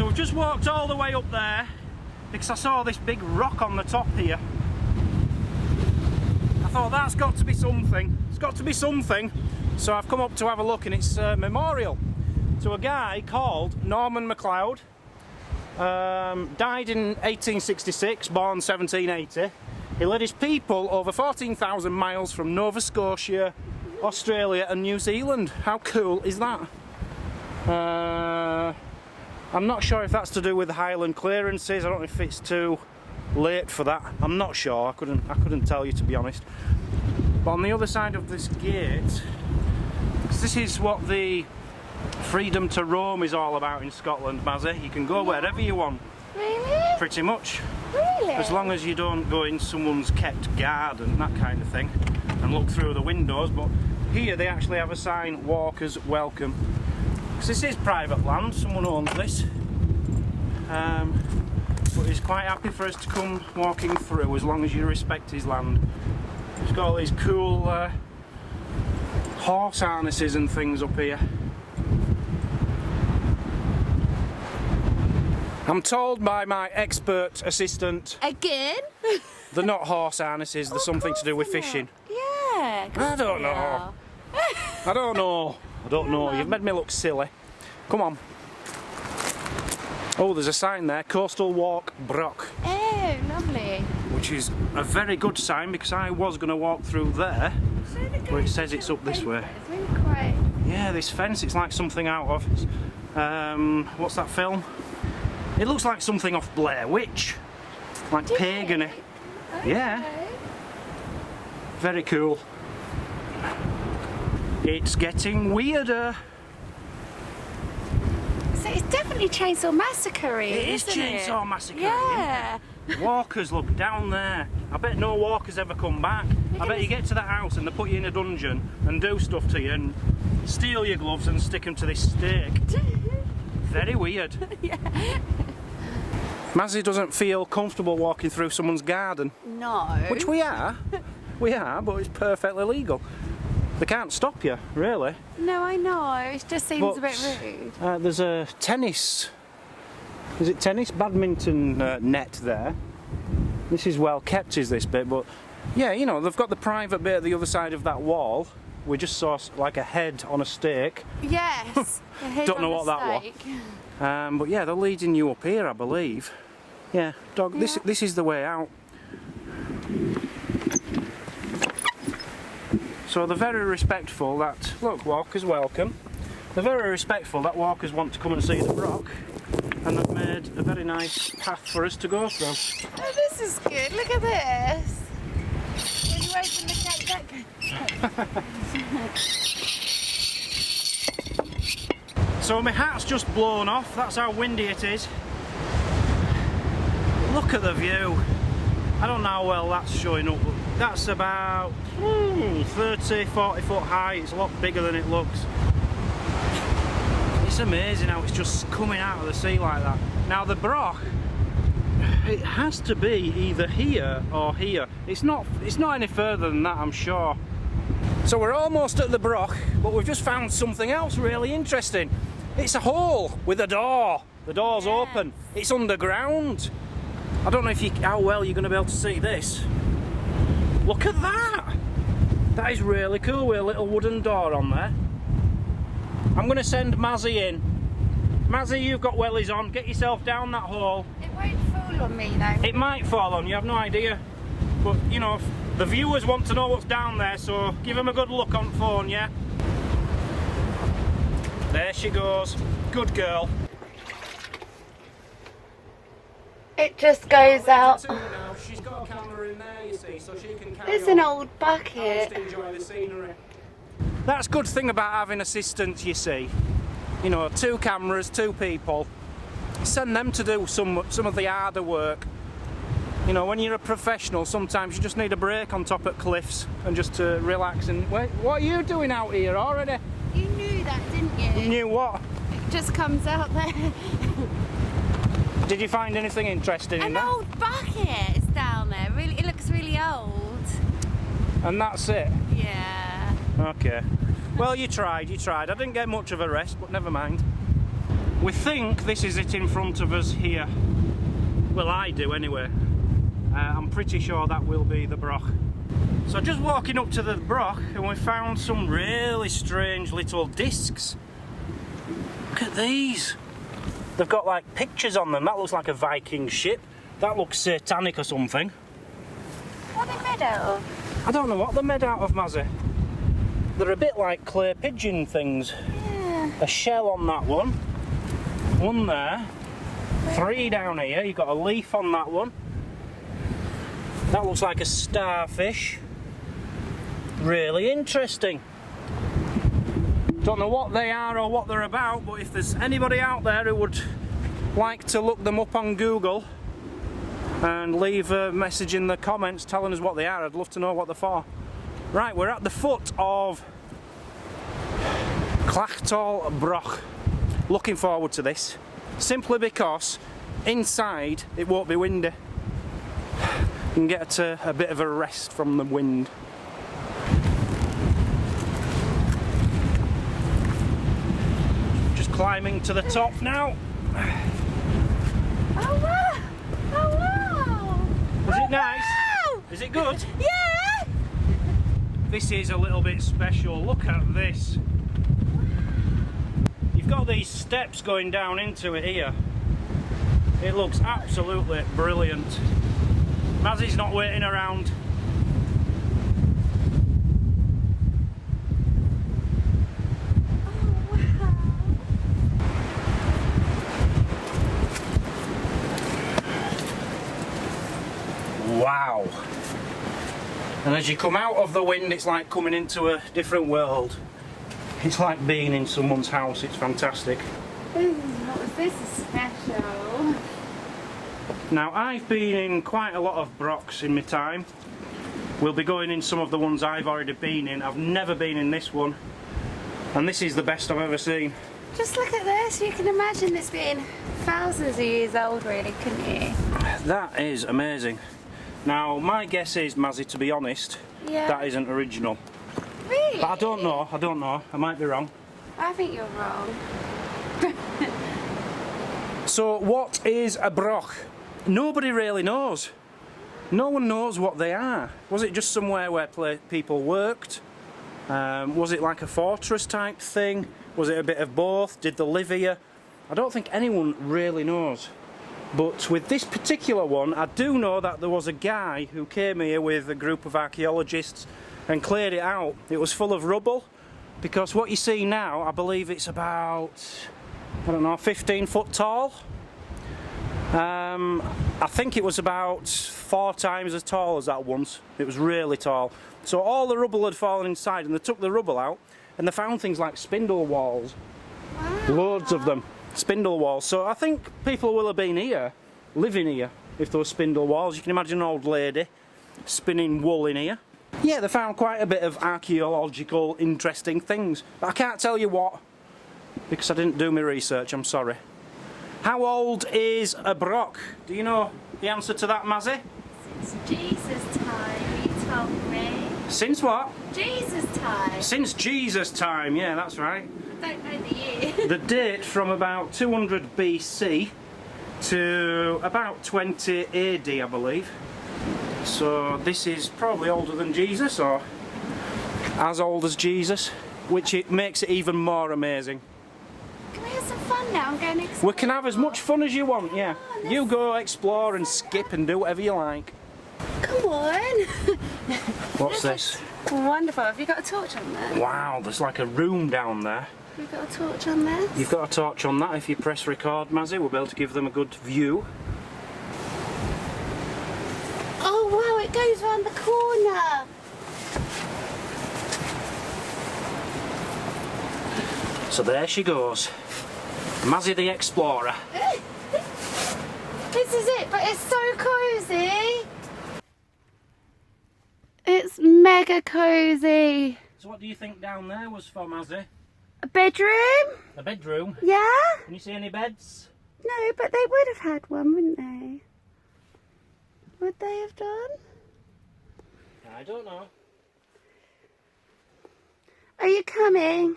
So we've just walked all the way up there because I saw this big rock on the top here. I thought that's got to be something. It's got to be something. So I've come up to have a look, and it's a memorial to a guy called Norman MacLeod. Died in 1866, born 1780. He led his people over 14,000 miles from Nova Scotia, Australia and New Zealand. How cool is that? I'm not sure if that's to do with the Highland clearances. I don't know if it's too late for that. I'm not sure. I couldn't tell you, to be honest. But on the other side of this gate, because this is what the freedom to roam is all about in Scotland, Mazzy. You can go wherever you want. Really? Pretty much. Really? As long as you don't go in someone's kept garden, that kind of thing, and look through the windows. But here they actually have a sign, walkers welcome. Because this is private land, someone owns this. But he's quite happy for us to come walking through as long as you respect his land. He's got all these cool horse harnesses and things up here. I'm told by my expert assistant. Again? They're not horse harnesses, they're something to do with fishing. Yeah. I don't know. I don't know. I don't know. You've made me look silly. Come on. Oh, there's a sign there, Clachtoll Broch. Oh, lovely. Which is a very good sign because I was going to walk through there, but it says it's up this way. It's really quite... Yeah, this fence, it's like something out of... what's that film? It looks like something off Blair Witch. Like pagan. Okay. Yeah. Very cool. It's getting weirder. So it's definitely Chainsaw Massacre-y, It is isn't Chainsaw Massacre. Yeah. Walkers, look down there. I bet no walkers ever come back. I bet you get to that house and they put you in a dungeon and do stuff to you and steal your gloves and stick them to this stake. Very weird. Yeah. Mazzy doesn't feel comfortable walking through someone's garden. No. Which we are. We are, but it's perfectly legal. They can't stop you, really. No, I know. It just seems a bit rude. There's a tennis... Is it tennis? Badminton net there. This is well kept, is this bit, but... Yeah, you know, they've got the private bit at the other side of that wall. We just saw like a head on a stake. Yes. Don't know what that was. But yeah, they're leading you up here, I believe. Yeah, dog, Yeah. This is the way out. So they're very respectful that, look, walkers welcome. They're very respectful that walkers want to come and see the Broch, and they've made a very nice path for us to go through. Oh, this is good. Look at this. When you open the cake, So my hat's just blown off, that's how windy it is. Look at the view. I don't know how well that's showing up, but that's about 30, 40 foot high. It's a lot bigger than it looks. It's amazing how it's just coming out of the sea like that. Now the Broch, it has to be either here or here. It's not any further than that, I'm sure. So we're almost at the Broch, but we've just found something else really interesting. It's a hole with a door. The door's open. It's underground. I don't know how well you're going to be able to see this. Look at that! That is really cool with a little wooden door on there. I'm going to send Mazzy in. Mazzy, you've got wellies on. Get yourself down that hole. it won't fall on me though. It might fall on you, I've no idea. But, you know, the viewers want to know what's down there, so give them a good look on phone, yeah? There she goes. Good girl. It just goes out. She's got a camera in there, you see, so she can carry It's on. an old bucket. Just enjoy the scenery. That's a good thing about having assistants, you see. You know, 2 cameras, 2 people. Send them to do some of the harder work. You know, when you're a professional, sometimes you just need a break on top of cliffs and just to relax. And wait, what are you doing out here already? You knew that, didn't you? You knew what? It just comes out there. Did you find anything interesting in An that? old bucket is down there. Really, it looks really old. And that's it? Yeah. Okay. Well, you tried. I didn't get much of a rest, but never mind. We think this is it in front of us here. Well, I do anyway. I'm pretty sure that will be the Broch. So just walking up to the Broch and we found some really strange little discs. Look at these. They've got like pictures on them. That looks like a Viking ship. That looks satanic or something. What are they made out of? I don't know what they're made out of, Mazzy. They're a bit like clay pigeon things. Yeah. A shell on that one. One there. 3 down here. You've got a leaf on that one. That looks like a starfish. Really interesting. Don't know what they are or what they're about, but if there's anybody out there who would like to look them up on Google and leave a message in the comments telling us what they are, I'd love to know what they're for. Right, we're at the foot of Clachtoll Broch. Looking forward to this, simply because inside it won't be windy. You can get a bit of a rest from the wind. Just climbing to the top now. Oh wow! Oh wow! Was it nice? Wow! Is it good? Yeah! This is a little bit special. Look at this. You've got these steps going down into it here. It looks absolutely brilliant. Mazzy's not waiting around. Wow. And as you come out of the wind, it's like coming into a different world. It's like being in someone's house. It's fantastic. What was this special? Now, I've been in quite a lot of Brochs in my time. We'll be going in some of the ones I've already been in. I've never been in this one. And this is the best I've ever seen. Just look at this. You can imagine this being thousands of years old, really, couldn't you? That is amazing. Now, my guess is, Mazzy, to be honest, that isn't original. Really? But I don't know. I might be wrong. I think you're wrong. So, what is a Broch? Nobody really knows. No one knows what they are. Was it just somewhere where people worked? Was it like a fortress type thing? Was it a bit of both? Did they live here? I don't think anyone really knows. But with this particular one, I do know that there was a guy who came here with a group of archaeologists and cleared it out. It was full of rubble, because what you see now, I believe it's about, I don't know, 15 foot tall. I think it was about 4 times as tall as that once. It was really tall. So all the rubble had fallen inside, and they took the rubble out and they found things like spindle walls. Wow. Loads of them. Spindle walls. So I think people will have been here, living here, if there were spindle walls. You can imagine an old lady spinning wool in here. Yeah, they found quite a bit of archaeological interesting things. But I can't tell you what, because I didn't do my research, I'm sorry. How old is a Broch? Do you know the answer to that, Mazzy? Since Jesus' time, you told me. Since what? Jesus' time. Since Jesus' time, yeah, that's right. I don't know the year. The date from about 200 BC to about 20 AD, I believe. So this is probably older than Jesus, or as old as Jesus, which it makes it even more amazing. Can we have some fun now? I'm going to explore. We can have as much fun as you want, yeah. You go explore and skip and do whatever you like. Come on. What's this? Wonderful. Have you got a torch on there? Wow, there's like a room down there. You've got a torch on there? You've got a torch on that. If you press record, Mazzy, we'll be able to give them a good view. Oh wow, it goes round the corner. So there she goes. Mazzy the Explorer. This is it, but it's so cosy. It's mega cosy. So what do you think down there was for, Mazzy? A bedroom? A bedroom? Yeah? Can you see any beds? No, but they would have had one, wouldn't they? Would they have done? I don't know. Are you coming?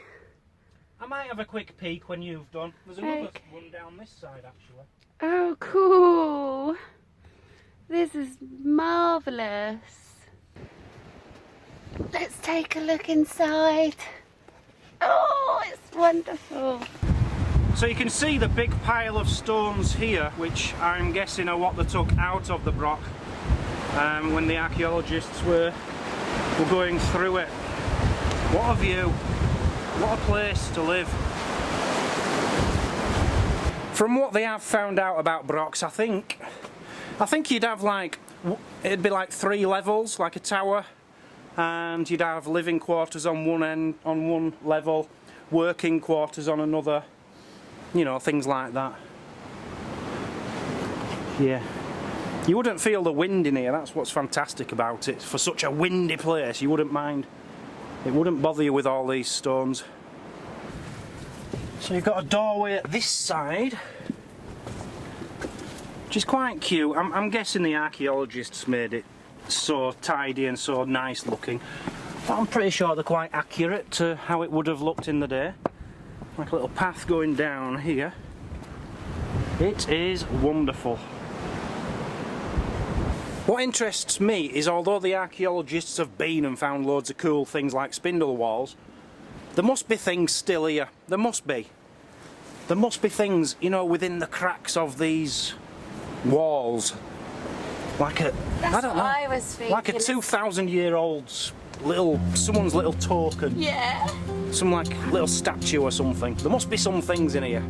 I might have a quick peek when you've done. There's another one down this side actually. Oh, cool. This is marvellous. Let's take a look inside. Oh, it's wonderful. So you can see the big pile of stones here, which I'm guessing are what they took out of the Broch when the archaeologists were going through it. What a view. What a place to live. From what they have found out about Brochs, I think you'd have like, it'd be like 3 levels, like a tower, and you'd have living quarters on one end, on one level, working quarters on another, you know, things like that. Yeah. You wouldn't feel the wind in here, that's what's fantastic about it. For such a windy place, you wouldn't mind. It wouldn't bother you with all these stones. So you've got a doorway at this side, which is quite cute. I'm guessing the archaeologists made it so tidy and so nice looking, but I'm pretty sure they're quite accurate to how it would have looked in the day. Like a little path going down here. It is wonderful. What interests me is, although the archaeologists have been and found loads of cool things like spindle walls, there must be things still here. There must be. There must be things, you know, within the cracks of these walls. Like a, I don't know, I was thinking. like a 2,000-year-old someone's little token. Yeah. Some like little statue or something. There must be some things in here.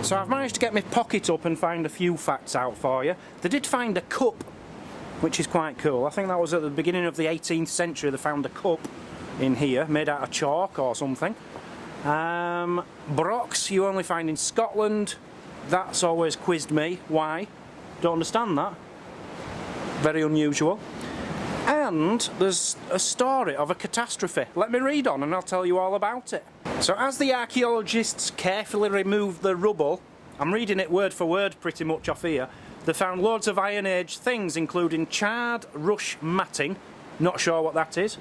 So I've managed to get my pocket up and find a few facts out for you. They did find a cup, which is quite cool. I think that was at the beginning of the 18th century they found a cup in here, made out of chalk or something. Brochs you only find in Scotland. That's always quizzed me. Why? Don't understand that. Very unusual. And there's a story of a catastrophe. Let me read on and I'll tell you all about it. So as the archaeologists carefully removed the rubble, I'm reading it word for word pretty much off here, they found loads of Iron Age things, including charred rush matting, not sure what that is,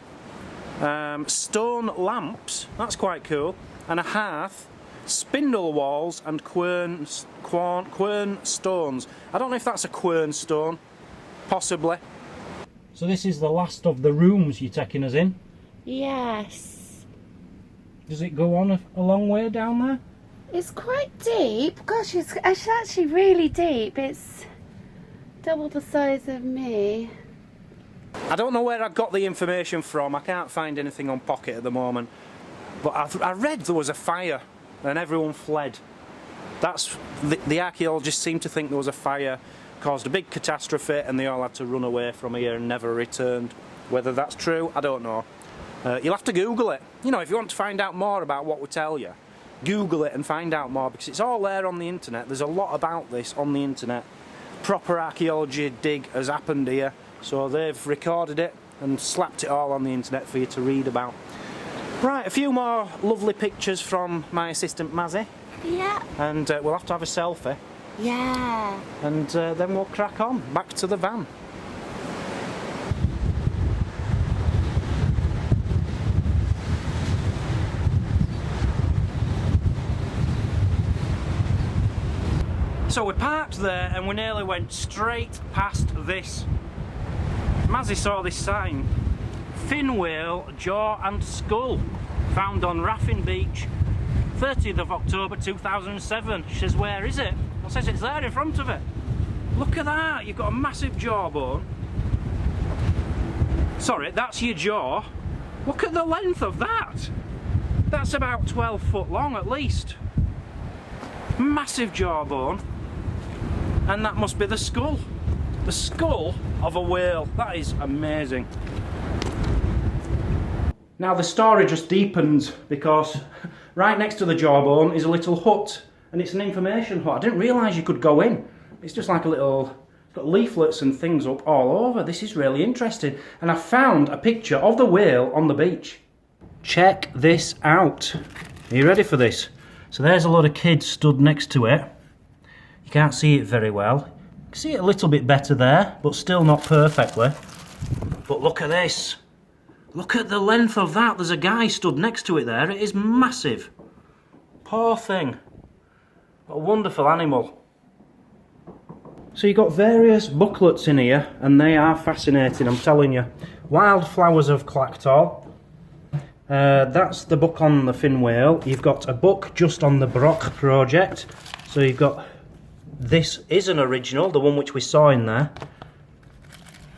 stone lamps, that's quite cool, and a hearth, spindle walls and quern stones. I don't know if that's a quern stone, possibly. So this is the last of the rooms you're taking us in? Yes. Does it go on a long way down there? It's quite deep. Gosh, it's actually really deep. It's double the size of me. I don't know where I got the information from. I can't find anything on Pocket at the moment. But I read there was a fire and everyone fled. That's the archaeologists seem to think there was a fire, caused a big catastrophe, and they all had to run away from here and never returned. Whether that's true, I don't know. You'll have to Google it. You know, if you want to find out more about what we tell you, Google it and find out more, because it's all there on the internet. There's a lot about this on the internet. Proper archaeology dig has happened here, so they've recorded it and slapped it all on the internet for you to read about. Right, a few more lovely pictures from my assistant Mazzy. Yeah. And we'll have to have a selfie. Yeah. And then we'll crack on, back to the van. So we parked there and we nearly went straight past this. Mazzy saw this sign. Fin whale, jaw and skull. Found on Raffin Beach, 30th of October 2007. She says, where is it? I says, it's there in front of it. Look at that, you've got a massive jawbone. Sorry, that's your jaw. Look at the length of that. That's about 12 foot long at least. Massive jawbone. And that must be the skull. The skull of a whale. That is amazing. Now the story just deepens because right next to the jawbone is a little hut, and it's an information hut. I didn't realise you could go in. It's just like a little, it's got leaflets and things up all over. This is really interesting. And I found a picture of the whale on the beach. Check this out. Are you ready for this? So there's a lot of kids stood next to it. You can't see it very well. You can see it a little bit better there, but still not perfectly. But look at this. Look at the length of that. There's a guy stood next to it there. It is massive. Poor thing. What a wonderful animal. So you've got various booklets in here, and they are fascinating, I'm telling you. Wildflowers of Clachtoll. That's the book on the fin whale. You've got a book just on the Broch project. So you've got, this is an original, the one which we saw in there.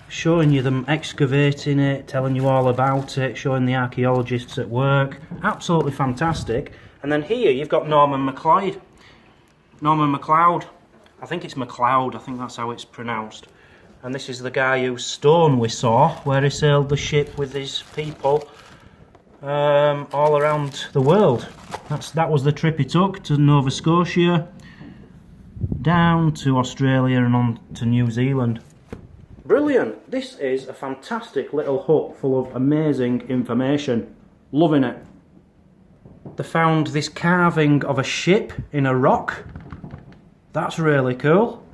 Showing you them excavating it, telling you all about it, showing the archaeologists at work. Absolutely fantastic. And then here you've got Norman MacLeod. Norman MacLeod. I think it's MacLeod, I think that's how it's pronounced. And this is the guy whose stone we saw, where he sailed the ship with his people all around the world. That was the trip he took to Nova Scotia, down to Australia and on to New Zealand. Brilliant! This is a fantastic little hut full of amazing information. Loving it. They found this carving of a ship in a rock. That's really cool.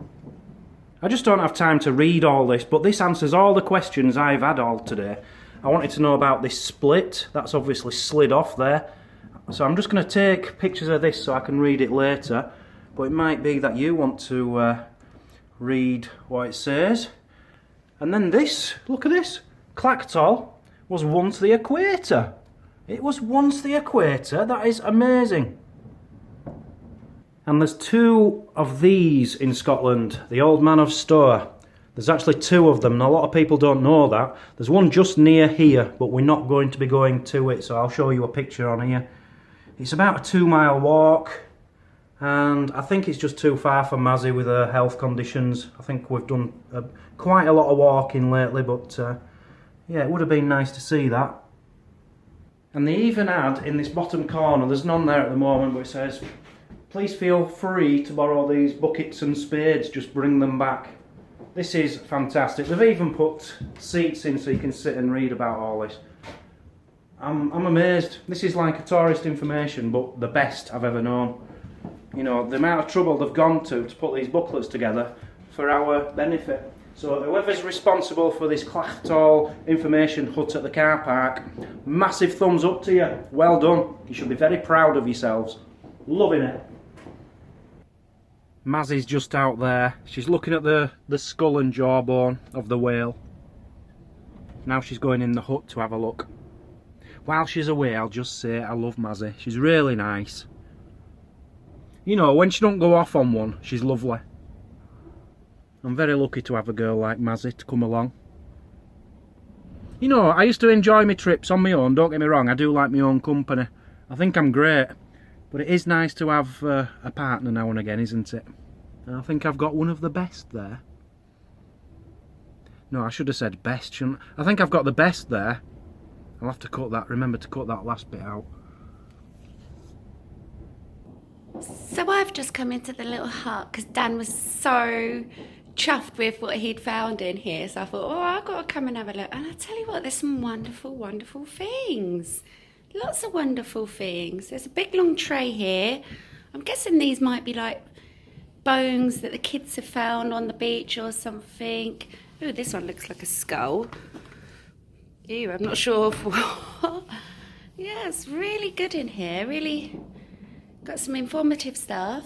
I just don't have time to read all this, but this answers all the questions I've had all today. I wanted to know about this split. That's obviously slid off there. So I'm just going to take pictures of this so I can read it later. But it might be that you want to read what it says. And then this, look at this. Clachtoll was once the equator. It was once the equator. That is amazing. And there's two of these in Scotland. The Old Man of Stour. There's actually two of them, and a lot of people don't know that. There's one just near here, but we're not going to be going to it, so I'll show you a picture on here. It's about a 2-mile walk, and I think it's just too far for Mazzy with her health conditions. I think we've done quite a lot of walking lately, but yeah, it would have been nice to see that. And they even had, in this bottom corner, there's none there at the moment, but it says, please feel free to borrow these buckets and spades, just bring them back. This is fantastic. They've even put seats in so you can sit and read about all this. I'm amazed. This is like a tourist information, but the best I've ever known. You know, the amount of trouble they've gone to put these booklets together for our benefit. So whoever's responsible for this Clachtoll information hut at the car park, massive thumbs up to you. Well done. You should be very proud of yourselves. Loving it. Mazzy's just out there. She's looking at the skull and jawbone of the whale. Now she's going in the hut to have a look. While she's away, I'll just say I love Mazzy. She's really nice. You know, when she don't go off on one, she's lovely. I'm very lucky to have a girl like Mazzy to come along. You know, I used to enjoy my trips on my own, don't get me wrong. I do like my own company. I think I'm great. But it is nice to have a partner now and again, isn't it? And I think I've got one of the best there. No, I should have said best, shouldn't I? I think I've got the best there. I'll have to cut that, remember to cut that last bit out. So I've just come into the little hut because Dan was so chuffed with what he'd found in here. So I thought, oh, I've got to come and have a look. And I tell you what, there's some wonderful, wonderful things. Lots of wonderful things. There's a big long tray here. I'm guessing these might be like bones that the kids have found on the beach or something. Oh, this one looks like a skull. Ew, I'm not sure what. Yeah, it's really good in here. Really got some informative stuff.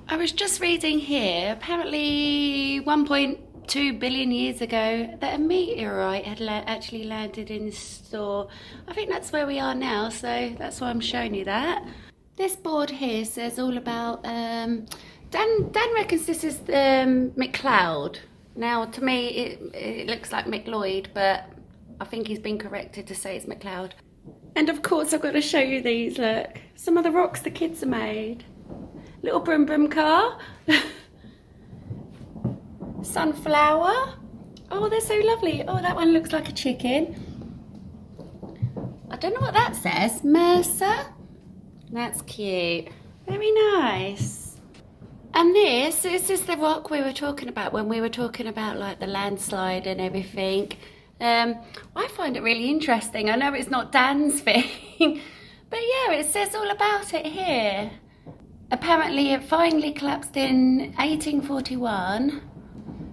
I was just reading here, apparently 1.2 billion years ago, that a meteorite had actually landed in this store. I think that's where we are now, so that's why I'm showing you that. This board here says all about, Dan reckons this is MacLeod. Now, to me, it looks like MacLeod, but I think he's been corrected to say it's MacLeod. And of course, I've got to show you these, look. Some of the rocks the kids have made. Little brum brum car. sunflower. Oh, they're so lovely. Oh, that one looks like a chicken. I don't know what that says. Mercer. That's cute. Very nice. And this is the rock we were talking about when we were talking about like the landslide and everything. I find it really interesting. I know it's not Dan's thing, but yeah, it says all about it here. Apparently it finally collapsed in 1841,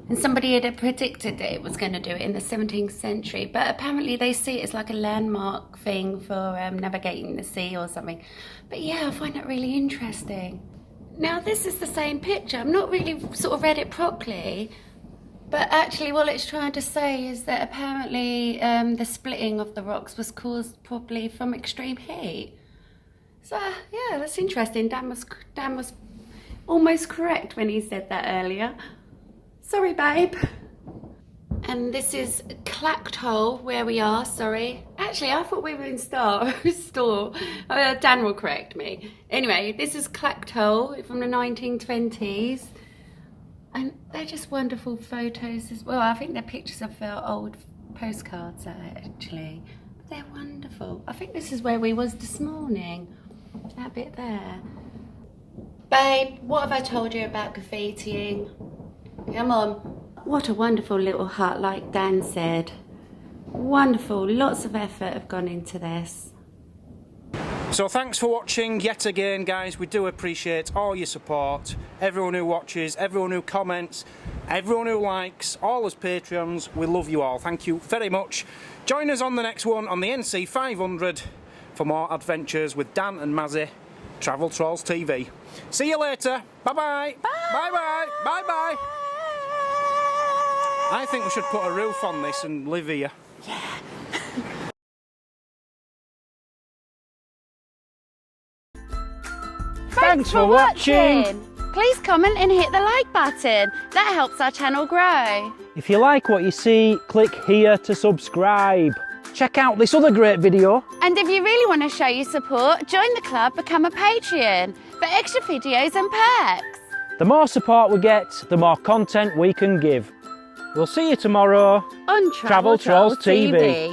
and somebody had predicted that it was going to do it in the 17th century, but apparently they see it as like a landmark thing for navigating the sea or something. But yeah, I find that really interesting. Now this is the same picture. I've not really sort of read it properly, but actually what it's trying to say is that apparently the splitting of the rocks was caused probably from extreme heat. So yeah, that's interesting. Dan was almost correct when he said that earlier. Sorry, babe. And this is Clachtoll, where we are, sorry. Actually, I thought we were in store. Dan will correct me. Anyway, this is Clachtoll from the 1920s. And they're just wonderful photos as well. I think they're pictures of old postcards, actually. But they're wonderful. I think this is where we was this morning. That bit there. Babe, what have I told you about graffitiing? Come on. What a wonderful little hut, like Dan said. Wonderful. Lots of effort have gone into this. So thanks for watching yet again, guys. We do appreciate all your support. Everyone who watches, everyone who comments, everyone who likes, all us Patreons, we love you all. Thank you very much. Join us on the next one on the NC 500 for more adventures with Dan and Mazzy, Travel Trolls TV. See you later. Bye-bye. Bye-bye. Bye-bye. I think we should put a roof on this and live here. Yeah. Thanks for watching. Please comment and hit the like button. That helps our channel grow. If you like what you see, click here to subscribe. Check out this other great video. And if you really want to show your support, join the club, become a Patreon for extra videos and perks. The more support we get, the more content we can give. We'll see you tomorrow On Travel Trolls TV.